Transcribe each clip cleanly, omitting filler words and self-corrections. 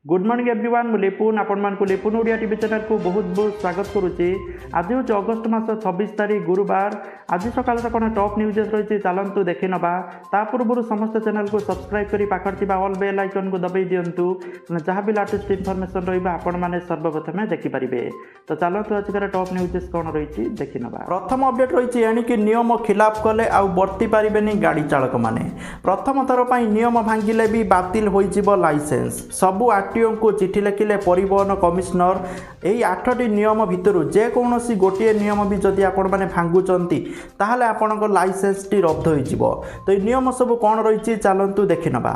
Good morning everyone मु लिपुन आपण मानकु लिपुन Odia TV channel को बहुत बहुत स्वागत करुच्ची। आज हूँ अगस्ट मास 26 तारीख गुरुवार। आज सकाल कौन टॉप न्यूज रही चलतु देखी नवा ता पूर्व समस्त चैनल को सब्सक्राइब कर पाखर ऑल बेल आइकन को दबाई दिंतु जहाँ भी लेटेस्ट इनफॉरमेशन रहा आपण मैंने सर्वप्रथम देखिपारे। तो चलतु आजकल टॉप न्यूज कौन रही देखी नवा। प्रथम अपडेट रही एणिकी नियम खिलाफ कले आउ बर्ती पारे गाड़ी चालक मैंने प्रथम थर पर नियम भांगिले भी बातिल हो लाइसेंस। सबू आरटीओ को चिठी लिखिले परिवहन कमिशनर यही 8टी नियम भितर जेकोसी गोटे नियम भी जदि आपण मैंने भांगुंट ताहले आपण लाइसेंस टी रद्द हो। तो ये नियम सब कौन रही चलतु देखी नवा।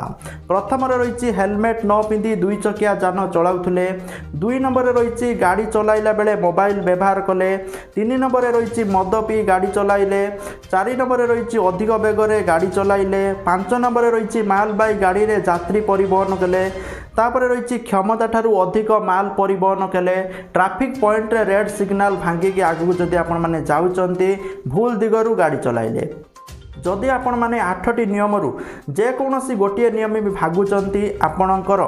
प्रथम रही हेलमेट न पिंधि 2 चकिया जान चलाउले। 2 नंबर रही गाड़ी चलाइला बेले मोबाइल व्यवहार कले। 3 नंबर रही मद पी गाड़ी चलाइले। 4 नंबर रही अधिक बेगरे गाड़ी चलाइले। 5 नंबर रही मालबाही गाड़ी रे यात्री परिवहन कले। तापर रही क्षमता ठारू अधिक माल परिवहन कले। ट्रैफिक पॉइंट रे रेड सिग्नल भांगिकी आगू जदि आपण माने जाउचंती भूल दिगरु गाड़ी चलाइले। जदि आपण माने 8टी नियम जेकोसी गोटे नियम भी भागुचंती आपणकर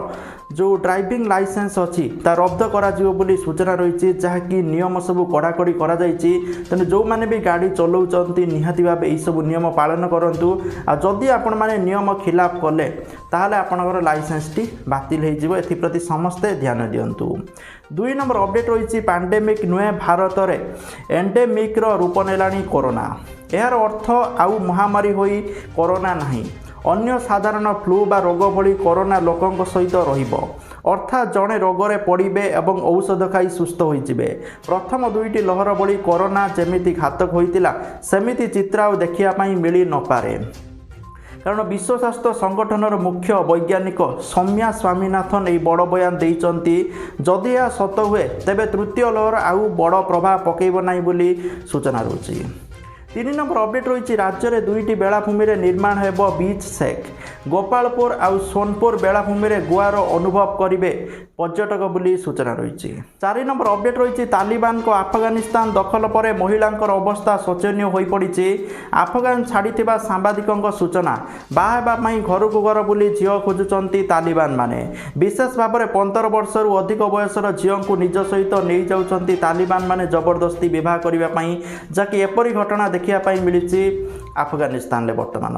जो ड्राइविंग लाइसेंस अच्छी ता रद्द करा बोली सूचना रही जहाँकि नियम सब कड़ाकड़ी करा जाइछि। तेणु जो मैंने भी गाड़ी चलाउचंती निहाती भावे यही सब नियम पालन करंतु। आ जदि आपण माने नियम खिलाफ कले ताहले आपणकर लाइसेंस टी बातिल हो एप्रति समस्ते ध्यान दिंतु। 2 नंबर अपडेट रही पैंडेमिक नुहे भारत में एंडेमिक रूप नेलानी कोरोना। यार अर्थ आउ महामारी होई कोरोना नहीं अन्य साधारण फ्लू बा रोग भली कोरोना लोकों सहित रहिबो। अर्थात जड़े रोगरे पड़े एवं औषध खाई सुस्थ होइजिबे। प्रथम 2टी लहर भली कोरोना जेमिति घातक होइतिला सेमिति चित्र आउ देखिया पई मिली न पारे। कारण विश्व स्वास्थ्य संगठनर मुख्य वैज्ञानिक सौम्या स्वामीनाथन यही बड़ बयान देइचंती। जदि यह सत हुए तेबे तृतीय लहर आउ बड़ प्रभाव पकेइबो नाही बोली सूचना रही। 3 नंबर अपडेट रही राज्य में 2टी बेलाभूमि निर्माण हेबो बीच सेक। गोपालपुर आउ सोनपुर बेलाभूमि गुआर अनुभव करेंगे पर्यटक बोली सूचना रही। 4 नंबर अपडेट रही तालिबान को अफगानिस्तान दखल पर महिलांकर अवस्था शोचनीय हो पड़ी। अफगान छाड़ी सांबादिकों सूचना बाहाई घर को घर बुली झील खोजुंट तालिबान माने। विशेष भाव में 15 वर्ष अधिक बयसर झील को निज सहित नहीं जाऊँच तालिबान माने जबरदस्ती विवाह करने जहाँकि एपरी घटना देखा मिली अफगानिस्तान बर्तमान।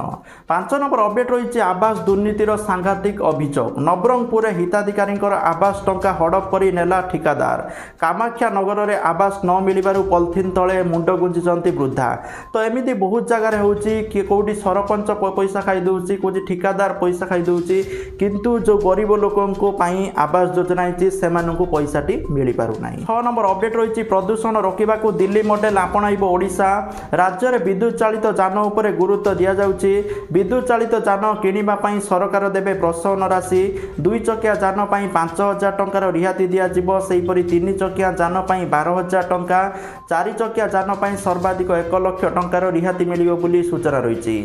5 नंबर अपडेट रही आवास दुर्नीतिर सांघातिक अभियोग। नवरंगपुर हिताधिकारी आवास टंका हड़प कर नेला ठिकादार। कामाख्या नगर में आवास न मिलबारु पॉलिथिन तले मुंड गुंजिचंती वृद्धा। तो एमती बहुत जगह होची कि कोटी सरपंच पैसा खाई दउची कोटी ठिकादार पैसा खाई दउची किंतु जो गरीब लोकों को पाई आवास योजना है सेमानंकु पैसाटी मिल पारु नाही। 6 नंबर अपडेट रही प्रदूषण रोकबाकू दिल्ली मॉडल आपणाइबो ओडिशा। राज्य में विद्युत चालित जान उपरे गुरुत्व दिया जाउची। विद्युत चालित जान किनिबा पई सरकार देबे प्रोत्साहन राशि। 2 चकिया जान पई 5000 टंकार रिहाती दिया जिवो। सेहीपरि 3 चकिया जान पई 12000 टंका। 4 चकिया जान पई सर्वाधिक 1 लाख टंकार रिहाती मिलिबो बोली सूचना रही।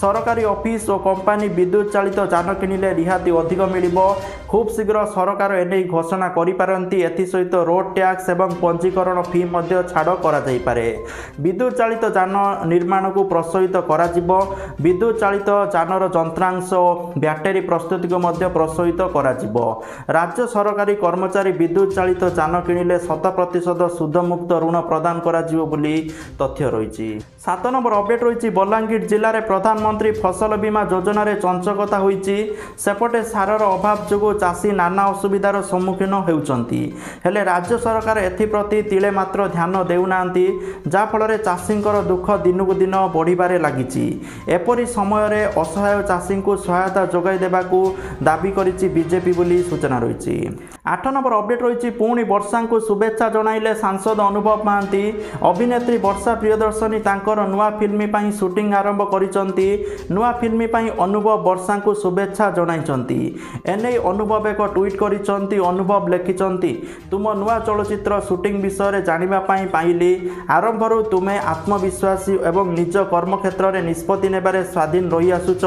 सरकारी ऑफिस और कंपनी विद्युत चालित जान किनिले रिहाती अधिक मिलिबो। खूब शीघ्र सरकार एने घोषणा करि पारंती। एथि सहित रोड टैक्स एवं पंजीकरण फी मध्य छाड़ करा जाई पारे। विद्युत चालित जान निर्माण को प्रोत्साहित करा जिवो। विद्युत चालित जानर यंत्रांश बैटेरी प्रस्तुति को मध्य प्रोत्साहित करा जिवो। राज्य सरकारी कर्मचारी विद्युत चालित जान किनिले 100% सुधमुक्त ऋण प्रदान करा जिवो बोली तथ्य रही। 7 नंबर अपडेट रही बलांगीर जिले में प्रधानमंत्री फसल बीमा योजना रे चंचकता होईची। सेपटे सारर अभाव जोगु चाषी नाना असुविधार सम्मुखीन होउचंती। हेले राज्य सरकार एथिप्रति तिले मात्र ध्यान देउनांती जा फल चाषींकर दुख दिनकू दिन बढ़िबारे लागिची। एपरी समय रे असहाय चाषी को सहायता जोगाई देबाकू दाबी करिची बीजेपी बोली सूचना रही। 8 नंबर अपडेट रही पुणी वर्षा को शुभेच्छा जणाइले सांसद अनुभव महांती। अभिनेत्री वर्षा प्रियदर्शनी तांकर नुआ फिल्म पई शूटिंग आरंभ करिसंती। नुआ फिल्म पई अनुभव वर्षा को शुभेच्छा जणाइसंती। एने अनुभव एक ट्वीट करिसंती। अनुभव लिखिसंती तुम नुआ चलचित्र शूटिंग विषय रे जानिबा पई पाइली। आरंभरू तुमे आत्मविश्वासी एवं निज कर्म क्षेत्र में निष्पत्ति नेबारे स्वाधीन रही आसुच।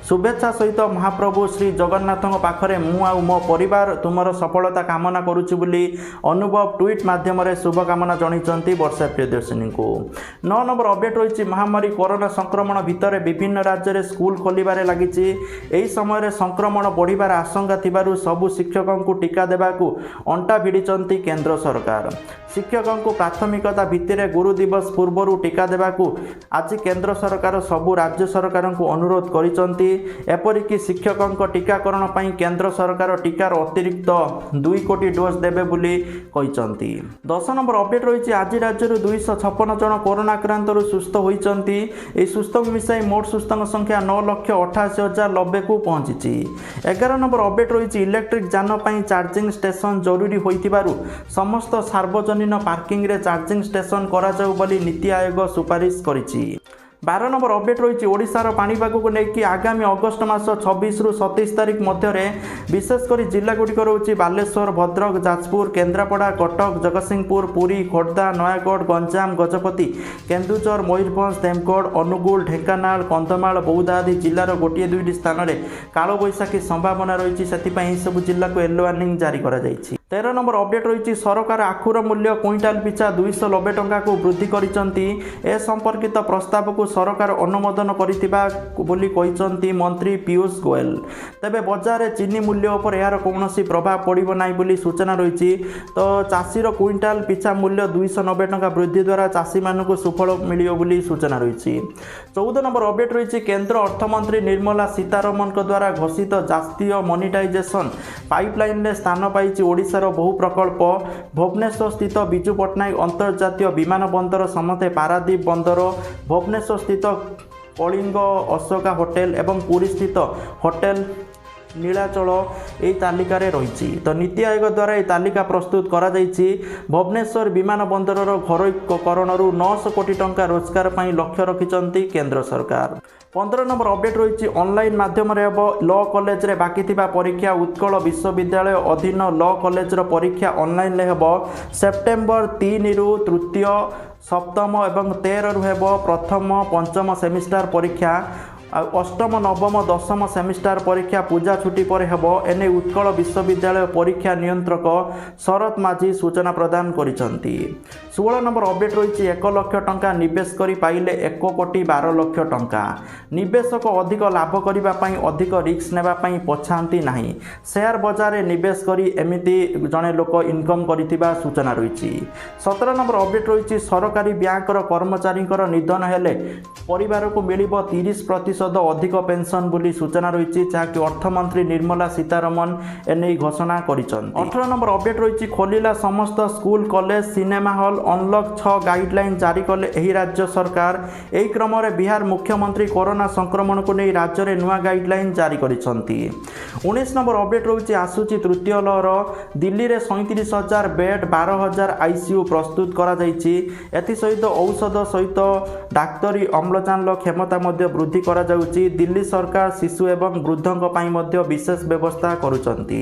शुभेच्छा सहित महाप्रभु श्री जगन्नाथ पाखरे मु आ मो परिवार तुमर सफलता कामना करुच्ची बोली अनुभव ट्वीट माध्यम शुभकामना जणाइछन्ती वर्षा प्रियदर्शिनी को। 9 नंबर अपडेट रही महामारी कोरोना संक्रमण भितर विभिन्न राज्य में स्कूल खोलिबारे लागिछि। एही समय संक्रमण बढ़िबार आशंका थिबारु सबु शिक्षकों को टीका देबाकू अंटा भिड़िचंती केंद्र सरकार। शिक्षकों को प्राथमिकता भित्तिरे गुरु दिवस पूर्व टीका देबाकू आज केंद्र सरकार सबु राज्य सरकार को अनुरोध करिसंती। एपरिक शिक्षकों टीकाकरण पई केंद्र सरकार टीकार अतिरिक्त 2 कोटी डोज देबे बोली कहिसंती। 10 नंबर अपडेट रही आज राज्य 256 जन कोरोना आक्रांत सुस्थ होइचंती। ए सुस्थ मिसाई मोट सुस्थों संख्या 9,88,090 को पहुंची। 11 नंबर अपडेट रही इलेक्ट्रिक जान पई चार्जिंग स्टेशन जरूरी होइतिबारु समस्त सार्वजनिक पार्किंग रे चार्जिंग स्टेशन करा जाऊ बोली नीति आयोग सुपारिश करिछि। 12 नंबर अपडेट रही ओडिशार पाणीपाग को लेकिन आगामी अगस्ट मास 26 रु 27 तारिख मध्य विशेषकर जिलागुड़िक रही बालेश्वर, भद्रक, जाजपुर, केन्द्रापड़ा, कटक, जगतसिंहपुर, पुरी, खोर्धा, नयागढ़, गंजाम, गजपति, केन्दुझर, मयूरभंज, देवगढ़, अनुगुल, ढेंकानाल, कंधमाल, बौद्ध आदि जिलार गोटे 2टी स्थान में कालबैशाखी संभावना रही से सबु जिला को येलो वार्निंग जारी करा जायछि। 13 नंबर अपडेट रही सरकार आखुर मूल्य क्विंटाल पिछा 290 टंका को वृद्धि करिसंती। ए संपर्कित प्रस्ताव को सरकार अनुमोदन करितिबा बोली कहिसंती मंत्री पीयूष गोयल। तेबे बजार चीनी मूल्य उपर यार कौनसी प्रभाव पड़िबो नाही बोली सूचना रही। तो चाषीर क्विंटाल पिछा मूल्य 290 टंका वृद्धि द्वारा चाषी मानक सुफल मिलियो बोली सूचना रही। 14 नंबर अपडेट रही केंद्र अर्थमंत्री निर्मला सीतारमण द्वारा घोषित जातीय मोनिटाइजेशन पाइपलाइन में स्थान पाई ओडिशा बहु प्रकल्प। भुवनेश्वर स्थित विजु पट्टनायक अंतर्जातीय विमान बंदर समते पारादीप बंदर, भुवनेश्वर स्थित कलिंग अशोका होटेल एवं पुरी स्थित होटेल नीलाचल यही तालिकार रही। तो नीति आयोग द्वारा यह तालिका प्रस्तुत करा जायछि। भुवनेश्वर विमान बंदरर घरोईकरण 900 कोटी टंका रोजगार पर लक्ष्य रखिंट केंद्र सरकार। 15 नंबर अपडेट रही ऑनलाइन माध्यम लॉ कॉलेज रे बाकी थिबा परीक्षा उत्कल विश्वविद्यालय अधीन लॉ कॉलेज रो परीक्षा ऑनलाइन ले हेबो। सेप्टेम्बर 3 रु तृतीय, सप्तम एवं 13 रु हेबो प्रथम पंचम सेमिस्टर परीक्षा। अष्टम, नवम, दशम सेमिस्टर परीक्षा पूजा छुट्टी पर हेबो। एने उत्कल विश्वविद्यालय परीक्षा नियंत्रक शरत माझी सूचना प्रदान करिसंती। 16 नंबर अपडेट रही 1 लाख टंका निवेश करी पाइले 1,12,00,000 टंका। निवेशक अधिक लाभ करिबा पई अधिक रिस्क नेबा पई पछांती नाही। शेयर बाजार रे निवेश करी एमिति जने लोक इनकम करितिबा सूचना रही। 17 नंबर अपडेट रही सरकारी बैंक कर्मचारी निधन हेले परिवार को मिलिबो 30% अधिक पेंशन बोली सूचना रही जहाँकि अर्थमंत्री निर्मला सीतारमण एने घोषणा करिसंती। 18 नंबर अपडेट रही खोलिला समस्त school, college, cinema hall. Unlock 6 guideline जारी कले एही राज्य सरकार। एही क्रम में बिहार मुख्यमंत्री कोरोना संक्रमण को नहीं राज्य में नुआ गाइडलाइन जारी करिसंती। 19 नंबर अपडेट रही आसुची तृतीय लहर। दिल्ली में 37,000 बेड, 12,000 आईसीयू प्रस्तुत करा जायछि। एथि सहित औषध सहित डाक्तरी अम्लजान क्षमता वृद्धि करा जाउची। दिल्ली सरकार शिशु एवं वृद्धों पाई मध्य विशेष व्यवस्था करुचंती।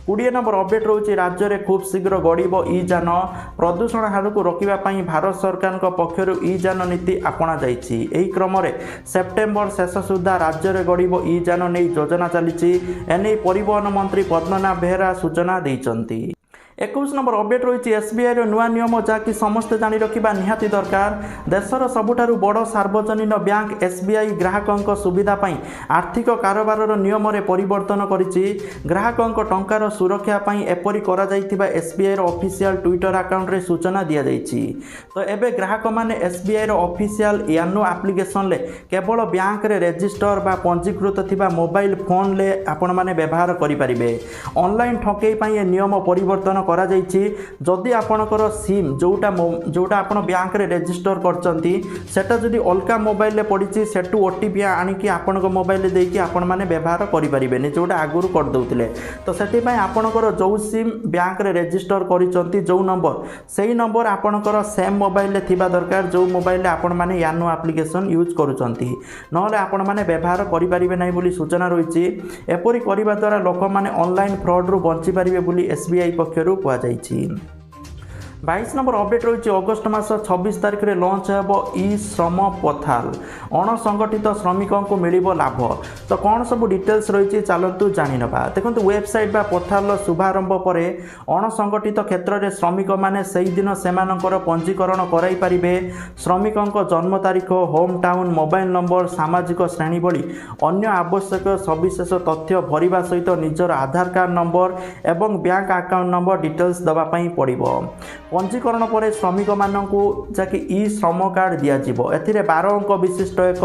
20 नंबर अपडेट रही राज्य में खूब शीघ्र गड़ब ई जान। प्रदूषण हार को रोकवा भारत सरकार पक्षर ई जान नीति आपणा जाइछि। एही क्रम में सेप्टेम्बर शेष सुधा राज्य में गड़ब ई जान नहीं योजना चली। एने परिवहन मंत्री पद्मनाभ बेहेरा सूचना देइचंती। 21 नंबर अपडेट रही एसबीआई नुआ नियम जहाँकि समस्ते जानी रखा निहाती दरकार। देशर सबुठारु बड़ सार्वजनिक बैंक एसबीआई ग्राहकों सुविधा पई आर्थिक कारोबार नियम रे परिवर्तन करिछि। ग्राहकों टंकार सुरक्षा पई एपरि करा जाइथिबा एसबीआई ऑफिशियल ट्विटर अकाउंट रे सूचना दिया जाइछि। तो एबे ग्राहक माने एसबीआई ऑफिशियल यानो एप्लिकेशन ले केवल बैंक रे रजिस्टर बा पंजीकृत थिबा मोबाइल फोन ले आपण माने व्यवहार करि परिबे। ऑनलाइन ठकेई पई ए नियम परिवर्तन करा जाइछि। जदि आपणकर सिम जोटा आपण बैंक रे रजिस्टर करचंती सेटा जदि अलका मोबाइल ले पडिछि सेटू ओटीपी आनिकी आपणक मोबाइल ले देकी आपण माने व्यवहार करि परिबेनी जोटा आगुरु कर दउतिले। तो सेति पई आपणकर जो सिम बैंक रे रजिस्टर करिचंती जो नंबर सेही नंबर आपणकर सेम मोबाइल ले थिबा दरकार जो मोबाइल ले आपण माने यानो एप्लिकेशन यूज करूचंती। नहले आपण माने व्यवहार करि परिबे नै बोली सूचना रहिछि। एपरि करिबा द्वारा लोक माने ऑनलाइन फ्रॉड रु बंची परिबे बोली एसबीआई पक्षरु कहा जाइछि। 22 नंबर अपडेट रही अगस्ट मास 26 तारिख में लंच हो ई श्रम पोर्टाल अणसंगठित श्रमिकों को मिल लाभ। तो कौन सब डिटेल्स रही चलतु जाणीनवा। देखो वेबसाइट बा पोर्टाल शुभारंभ पर अणसंगठित क्षेत्र में श्रमिक मैंने से दिन से पंजीकरण कराई पारे। श्रमिकों जन्म तारीख, होम टाउन, मोबाइल नंबर, सामाजिक श्रेणी भली अन्य आवश्यक सविशेष तथ्य भरवा सहित निजर आधार कार्ड नंबर एवं बैंक अकाउंट नंबर डिटेल्स देवाई पड़ो। पंजीकरण पर श्रमिक मानू जहाँकि ई श्रम कार्ड दिज्व ए 12 अंक विशिष्ट एक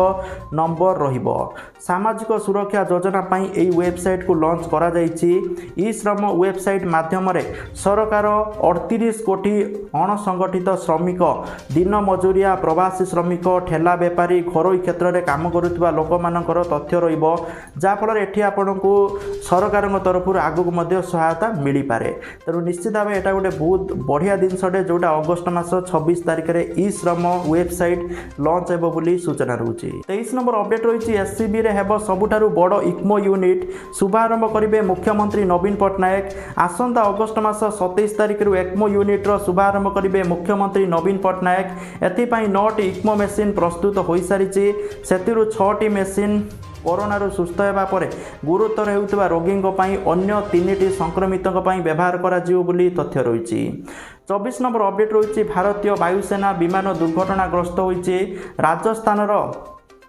नंबर रहिबो। सामाजिक सुरक्षा योजना यही वेबसाइट को लॉन्च करा जायछि। ई श्रम वेबसाइट माध्यम सरकार 38 कोटी अणसंगठित श्रमिक, दिन मजुरिया, प्रवासी श्रमिक, ठेला बेपारी, घरोई क्षेत्र में काम करुवा लोक मानकर तथ्य रहिबो, जाफल एठी आपको सरकार तरफ आगक मध्य सहायता मिल पारे। तेणु निश्चित भाव एटा गोटे बहुत बढ़िया जिनसटे जोटा अगस्ट मास 26 तारिख में ई श्रम वेबसाइट लॉन्च हेबो बोली सूचना रहुछि। 23 नंबर अपडेट रही एससीबी रे हेबो सबुठारु बड़ इक्मो यूनिट शुभारंभ करिवे मुख्यमंत्री नवीन पट्टनायक। आसंता अगस्ट मास 27 तारिख रु एक्मो यूनिट रो शुभारंभ करिवे मुख्यमंत्री नवीन पट्टनायक। एथिपाई 9टी इक्मो मेसीन प्रस्तुत हो सारिछि। सेतिरु 6टी मेसीन कोरोना सुस्थ होगा पर गुरुतर होता रोगी अन्य 3टी संक्रमितों व्यवहार कर तथ्य रही। 24 नंबर अपडेट रही भारतीय वायुसेना विमान दुर्घटनाग्रस्त होती। राजस्थान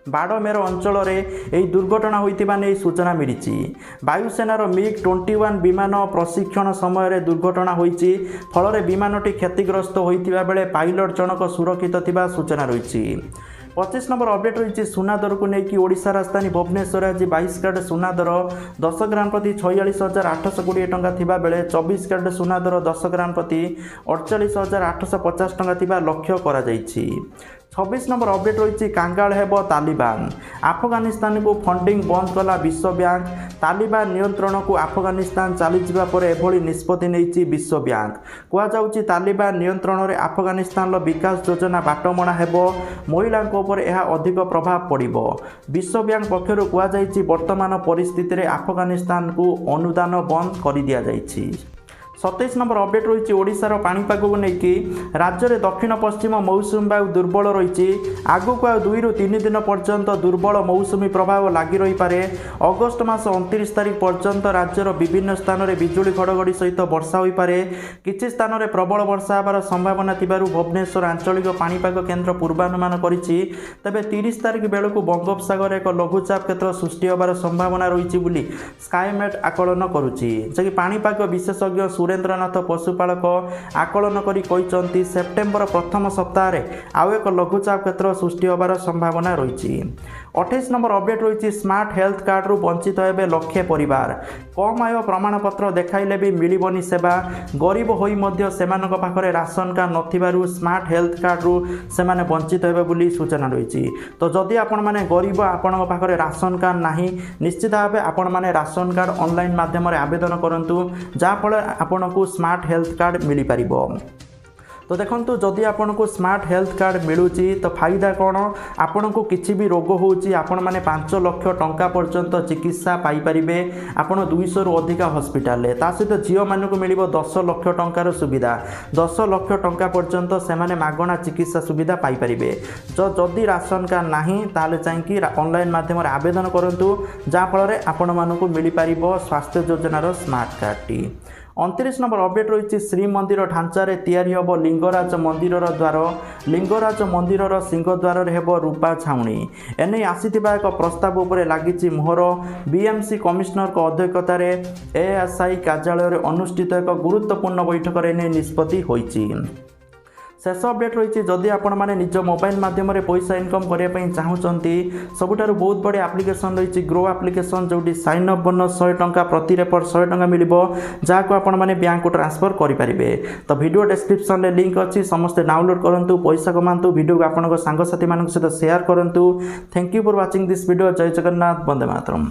बाड़मेर अंचल में दुर्घटना होता नहीं सूचना मिली। वायुसेनार MiG-21 विमान प्रशिक्षण समय दुर्घटना होती। फल विमानटी क्षतिग्रस्त होता बेले पायलट जनक सुरक्षित थिबा सूचना रही। 25 नंबर अपडेट रही सुना दर को लेकिन ओडिशा राजधानी भुवनेश्वर आज 22 कैरेट सुना दर 10 ग्राम प्रति 46,820 टंका थिबा बेले 24 कैरेट सुना दर 10 ग्राम प्रति 48,850 टंका थिबा लक्ष्य करा जायछि। 26 नंबर अपडेट रही कांगाल हेबो तालिबान। अफगानिस्तान को फंडिंग बंद कला विश्व बैंक। तालिबान नियंत्रण को अफगानिस्तान चली जावा पर एभली निष्पत्ति नेछि विश्व बैंक। कहुछि तालिबान नियंत्रण में अफगानिस्तान विकास योजना बाटमणा हेबो। महिला उपर यह अधिक प्रभाव पड़िबो। विश्व बैंक पक्षर कहुछि वर्तमान परिस्थिति में अफगानिस्तान को अनुदान बंद कर दिया जायछि। 27 नंबर अपडेट रही ओडिशार पाणीपाग को लेकिन राज्य में दक्षिण पश्चिम मौसुमी वायु दुर्बल रही। आगक 2 ରୁ 3 दिन पर्यंत दुर्बल मौसुमी प्रभाव लगी रही पारे। अगस्ट मास 29 तारिख पर्यंत राज्यर विभिन्न स्थान में बिजुली घड़घड़ी सहित वर्षा हो पारे। किछि स्थान में प्रबल वर्षा होबार संभावना थिबारु भुवनेश्वर आंचलिक पाणीपाग केन्द्र पूर्वानुमान करिछि। तबे 30 तारिख बेलू बंगोपसागर एक लघुचाप क्षेत्र सृष्टि होबार संभावना रही बोली स्काईमेट आकलन करुछि। जि पाणीपाग विशेषज्ञ सुरेंद्रनाथ पशुपालक आकलन करी कहिसंती सेप्टेम्बर प्रथम सप्ताह आउ एक लघुचाप क्षेत्र सृष्टि होबार संभावना रही। 28 नंबर अपडेट रही स्मार्ट हेल्थ कार्ड रु वंचित हेबे लक्षे परिवार। कम आय प्रमाणपत्र देखाइले भी मिलबनी सेवा। गरीब होई मध्य सेमानक पाखरे राशन कार्ड नथिबारु स्मार्ट हेल्थ कार्ड रु सेमाने वंचित हेबे बोली सूचना रही। तो जदि आपण माने गरीब आपणक पाखरे राशन कार्ड नाही निश्चित भावे आपण माने राशन कार्ड ऑनलाइन माध्यम आवेदन करंतु जाफल आपको स्मार्ट हेल्थ कार्ड मिल पारिबो। तो देखो जदि आपन को स्मार्ट हेल्थ कार्ड मिलूची तो फायदा कौन आपन को किसी भी रोग होची आपण माने 5 लाख टंका पर्यंत चिकित्सा पाई परिबे। आपण 200 रु अधिक हॉस्पिटल ले ता सहित झियो मान को मिलिबो 10 लाख टंकार सुविधा। 10 लाख टंका पर्यंत से माने मागणा चिकित्सा सुविधा पाई परिबे। जदि राशन कार्ड नाही ताले चाहिए ऑनलाइन माध्यम आवेदन करंतु जा फल आपण मानकु मिल पारिबो स्वास्थ्य योजनार smart card T. 29 number update रही श्रीमंदिर ढांचारे तैयारी होब लिंगराज मंदिर द्वार। लिंगराज मंदिर सिंहद्वार हेब रूपा छाउणी। एने आसीथिबा एक प्रस्ताव उपरे लागिछि मोहर। बीएमसी कमिशनर को अध्यक्षतार एएसआई कार्यालय अनुष्ठित एक गुरुत्वपूर्ण बैठक में निष्पत्ति होइछि। शेष अपडेट रही जदि आपण मैंने निज मोबाइल माध्यम पैसा इनकम करने चाहूँगी सबुठारु बहुत बड़ी एप्लिकेशन रही ग्रो एप्लिकेशन जोटी साइन अप बोनस 100 टंका प्रति रेफर 100 टंका मिल जहाँ आपण मैंने बैंक को ट्रांसफर करेंगे। तो वीडियो डिस्क्रिप्शन में लिंक अच्छी समस्ते डाउनलोड करूँ पैसा कमातु वीडियो को आपण सांगसाथी मान सहित शेयर करूँ। Thank you for watching this video. जय जगन्नाथ। वंदे मातरम।